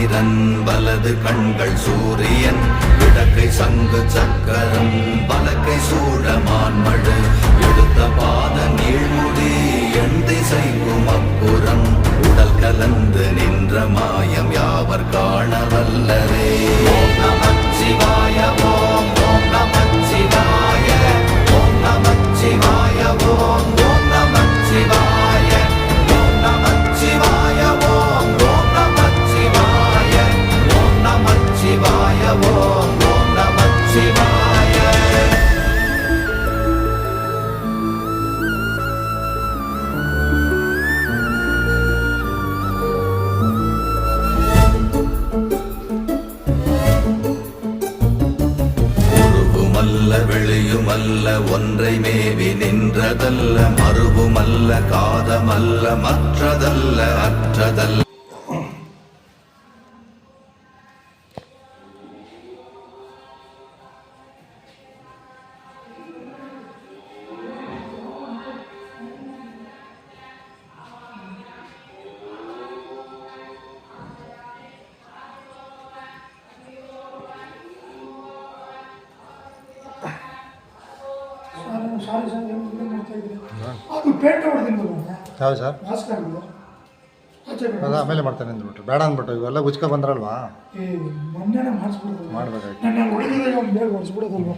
இந்திரன் வலது கண்கள் சூரியன் இடக்கை சங்கு சக்கரம் வலக்கை சூழமான்மழு எடுத்த பாத நீழ்முடி எண் திசைக்கும் அப்புறம் உடல் கலந்து நின்ற மாயம் யாவர் காண வல்லரே. ஓம் நமச்சிவாய ஓம் ஓம் நமச்சிவாய ஓம் நமச்சிவாய ஓம் ஓம் நமச்சிவாய ஓம் நமச்சிவாய ஓம் ஓம் நமச்சிவாய ஓம் நமச்சிவாய ஓம் ஓம் நமச்சிவாய. வெளியுமல்ல ஒன்றை மேவி நின்றதல்ல மறுவுமல்ல காதமல்ல மற்றதல்ல அற்றதல்ல. ಸಾರಿ ಸರ್ ಏನು ಮಾಡ್ತಾ ಇದ್ದೀರಿ ಅದು ಪೇಂಟ್ ಹೊಡೆದಿಲ್ಲ ಯಾವುದು ಸರ್ ಮಾಸ್ಕರ್ದು ಅದು ಆಮೇಲೆ ಮಾಡ್ತಾನೆ ಅಂದ್ಬಿಟ್ರು ಬೇಡ ಅಂದ್ಬಿಟ್ಟು ಇವೆಲ್ಲ ಉಚ್ಕೊ ಬಂದ್ರಲ್ವಾ ಮೊನ್ನೆನೇ ಮಾಡಿಸ್ಬಿಡ್ತಾರೆ ಮಾಡ್ಬೇಕಾಯ್ತು ನಾನು ಹೊಡೆದಿದ್ದಾಗ ಒಂದು ಬೇಗ ಹೊಡಿಸ್ಬಿಡೋದಲ್ವ